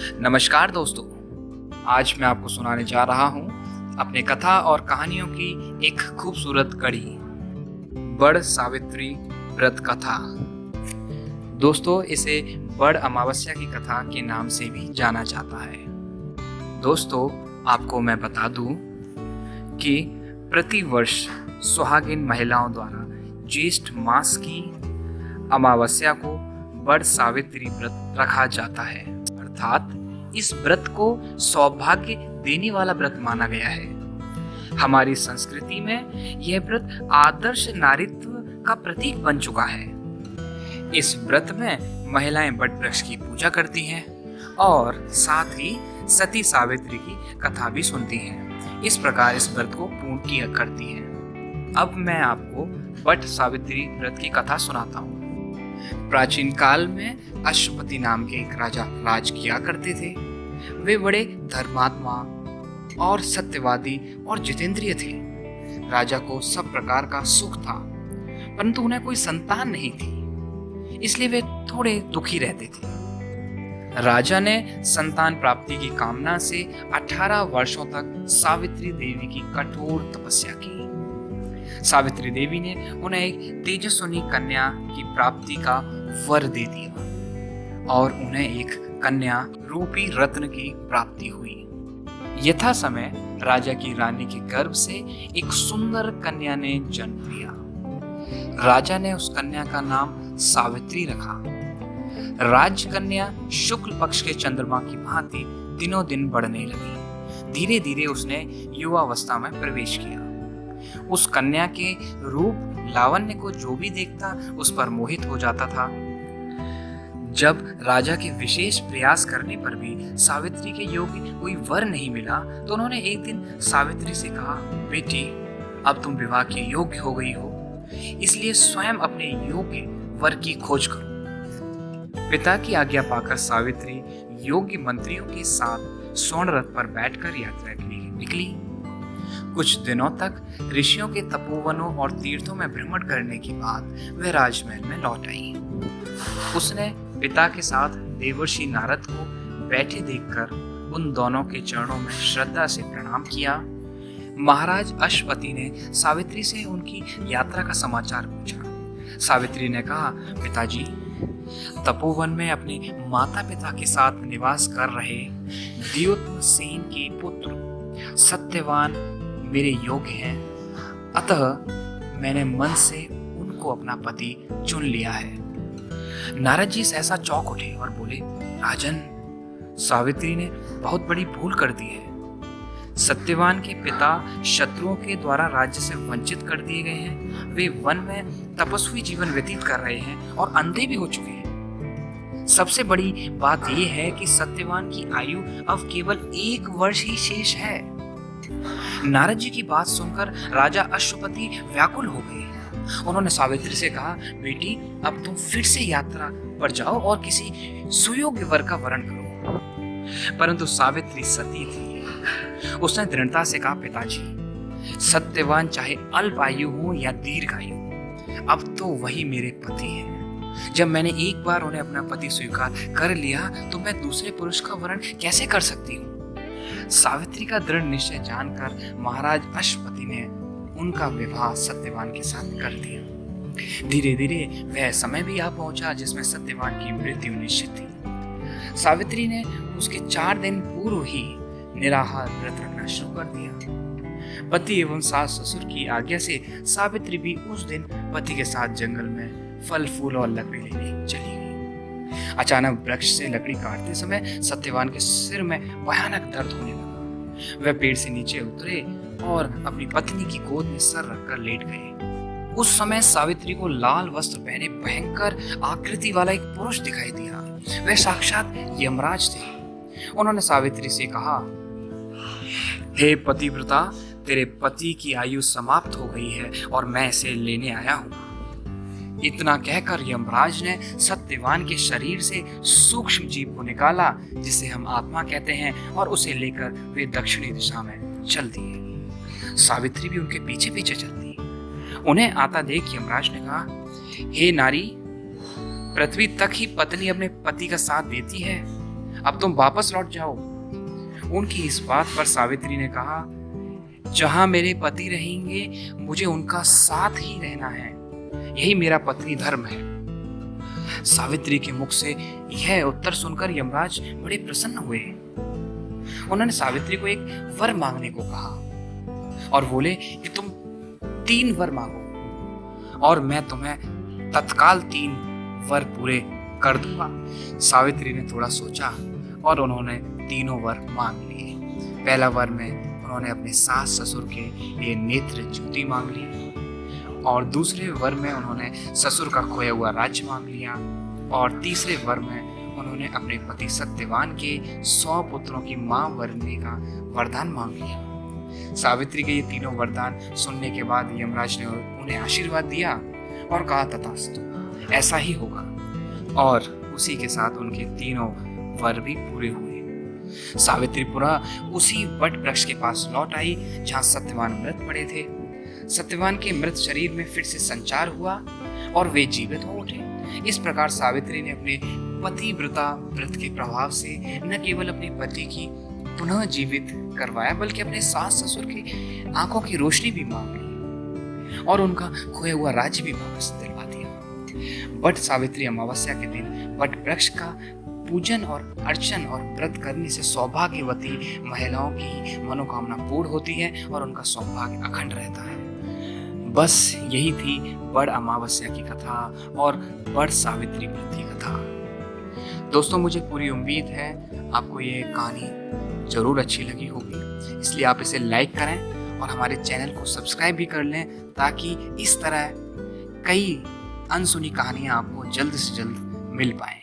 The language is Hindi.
नमस्कार दोस्तों, आज मैं आपको सुनाने जा रहा हूँ अपने कथा और कहानियों की एक खूबसूरत कड़ी, बड़ सावित्री व्रत कथा। दोस्तों, इसे बड़ अमावस्या की कथा के नाम से भी जाना जाता है। दोस्तों, आपको मैं बता दूं कि प्रतिवर्ष सुहागिन महिलाओं द्वारा ज्येष्ठ मास की अमावस्या को बड़ सावित्री व्रत रखा जाता है। अर्थात इस व्रत को सौभाग्य देने वाला व्रत माना गया है। हमारी संस्कृति में यह व्रत आदर्श नारीत्व का प्रतीक बन चुका है। इस व्रत में महिलाएं वट वृक्ष की पूजा करती हैं और साथ ही सती सावित्री की कथा भी सुनती हैं। इस प्रकार इस व्रत को पूर्ण किया करती हैं। अब मैं आपको वट सावित्री व्रत की कथा सुनाता हूँ। प्राचीन काल में अश्वपति नाम के एक राजा राज किया करते थे। वे बड़े धर्मात्मा और सत्यवादी और जितेंद्रिय थे। राजा को सब प्रकार का सुख था, परंतु उन्हें कोई संतान नहीं थी, इसलिए वे थोड़े दुखी रहते थे। राजा ने संतान प्राप्ति की कामना से 18 वर्षों तक सावित्री देवी की कठोर तपस्या की। सावित्री देवी ने उन्हें एक तेजस्विनी कन्या की प्राप्ति का वर दे दिया और उन्हें एक कन्या रूपी रत्न की प्राप्ति हुई। यथा समय राजा की रानी के गर्भ से एक सुंदर कन्या ने जन्म लिया। राजा ने उस कन्या का नाम सावित्री रखा। राजकन्या शुक्ल पक्ष के चंद्रमा की भांति दिनों दिन बढ़ने लगी। धीरे धीरे उसने युवावस्था में प्रवेश किया। उस कन्या के रूप लावण्य को जो भी देखता उस पर मोहित हो जाता था। जब राजा के विशेष प्रयास करने पर भी सावित्री के योग्य कोई वर नहीं मिला, तो उन्होंने एक दिन सावित्री से कहा, बेटी, अब तुम विवाह के योग्य हो गई हो, इसलिए स्वयं अपने योग्य वर की खोज करो। पिता की आज्ञा पाकर सावित्री योग्य मंत्रियों के साथ स्वर्ण रथ पर बैठकर यात्रा के लिए निकली। कुछ दिनों तक ऋषियों के तपोवनों और तीर्थों में भ्रमण करने के बाद वह राजमहल में लौट आई। उसने पिता के साथ देवर्षि नारद को बैठे देखकर उन दोनों के चरणों में श्रद्धा से प्रणाम किया। महाराज अश्वपति ने सावित्री से उनकी यात्रा का समाचार पूछा। सावित्री ने कहा, पिताजी, तपोवन में अपने माता पिता के साथ निवास कर रहे द्योतम सेन के पुत्र सत्यवान मेरे योग्य हैं, अतः मैंने मन से उनको अपना पति चुन लिया है। नारद जी सहसा चौंक उठे और बोले, राजन, सावित्री ने बहुत बड़ी भूल कर दी है। सत्यवान के पिता शत्रुओं के द्वारा राज्य से वंचित कर दिए गए हैं। वे वन में तपस्वी जीवन व्यतीत कर रहे हैं और अंधे भी हो चुके हैं। सबसे बड़ी बात यह है कि सत्यवान की आयु अब केवल 1 वर्ष ही शेष है। नारद जी की बात सुनकर राजा अश्वपति व्याकुल हो गए। उन्होंने सावित्री से कहा, बेटी, अब तुम फिर से यात्रा पर जाओ और किसी सुयोग्य वर का वरण करो। परंतु सावित्री सती थी। उसने दृढ़ता से कहा, पिताजी, सत्यवान चाहे अल्प आयु हो या दीर्घ आयु, अब तो वही मेरे पति हैं। जब मैंने एक बार उन्हें अपना पति स्वीकार कर लिया, तो मैं दूसरे पुरुष का वरण कैसे कर सकती हूँ? सावित्री का दृढ़ निश्चय जानकर महाराज अश्वपति ने उनका विवाह सत्यवान के साथ कर दिया। धीरे धीरे वह समय भी आ पहुंचा जिसमें सत्यवान की मृत्यु निश्चित थी। सावित्री ने उसके 4 दिन पूर्व ही निराहार व्रत रखना शुरू कर दिया। पति एवं सास ससुर की आज्ञा से सावित्री भी उस दिन पति के साथ जंगल में फल फूल और लकड़ी लेने चली गई। अचानक वृक्ष से लकड़ी काटते समय सत्यवान के सिर में भयानक दर्द होने लगा। वह पेड़ से नीचे उतरे और अपनी पत्नी की गोद में सर रखकर लेट गए। उस समय सावित्री को लाल वस्त्र पहने भयंकर आकृति वाला एक पुरुष दिखाई दिया। वह साक्षात यमराज थे। उन्होंने सावित्री से कहा, हे पतिव्रता, तेरे पति की आयु समाप्त हो गई है और मैं इसे लेने आया हूँ। इतना कहकर यमराज ने सत्यवान के शरीर से सूक्ष्म जीव को निकाला, जिसे हम आत्मा कहते हैं, और उसे लेकर वे दक्षिणी दिशा में चल दिए। सावित्री भी उनके पीछे पीछे चलती। उन्हें आता देख यमराज ने कहा, हे नारी, पृथ्वी तक ही पत्नी अपने पति का साथ देती है, अब तुम वापस लौट जाओ। उनकी इस बात पर सावित्री ने कहा, जहां मेरे पति रहेंगे मुझे उनका साथ ही रहना है, यही मेरा पत्नी धर्म है। सावित्री के मुख से यह उत्तर सुनकर यमराज बड़े प्रसन्न हुए। उन्होंने सावित्री को एक वर मांगने को कहा और बोले कि तुम 3 वर मांगो और मैं तुम्हें तत्काल 3 वर पूरे कर दूंगा। सावित्री ने थोड़ा सोचा और उन्होंने तीनों वर मांग लिए। पहला वर में उन्होंने अपने सास ससुर के लिए नेत्र ज्योति मांग ली और दूसरे वर में उन्होंने ससुर का खोया हुआ राज्य मांग लिया और तीसरे वर में उन्होंने अपने पति सत्यवान के 100 पुत्रों की मां बनने का वरदान मांग लिया। सावित्री के ये तीनों वरदान सुनने के बाद यमराज ने उन्हें आशीर्वाद दिया और कहा, तथास्तु, ऐसा ही होगा। और उसी के साथ उनके तीनों वर भी पूरे हुए। सावित्री पुनः उसी वट वृक्ष के पास लौट आई जहां सत्यवान मृत पड़े थे। सत्यवान के मृत शरीर में फिर से संचार हुआ और वे जीवित हो उठे। इस प्रकार सावित्री ने अपने पतिव्रता व्रत के प्रभाव से न केवल अपने पति की पुनः जीवित करवाया बल्कि अपने सास ससुर की आंखों की रोशनी भी मांग ली और उनका खोया हुआ राज्य भी वापस दिलवा दिया। वट सावित्री अमावस्या के दिन वट वृक्ष का पूजन और अर्चन और व्रत करने से सौभाग्यवती महिलाओं की मनोकामना पूर्ण होती है और उनका सौभाग्य अखंड रहता है। बस यही थी बड़ अमावस्या की कथा और बड़ सावित्री व्रत की कथा। दोस्तों, मुझे पूरी उम्मीद है आपको ये कहानी जरूर अच्छी लगी होगी, इसलिए आप इसे लाइक करें और हमारे चैनल को सब्सक्राइब भी कर लें ताकि इस तरह कई अनसुनी कहानियाँ आपको जल्द से जल्द मिल पाएं।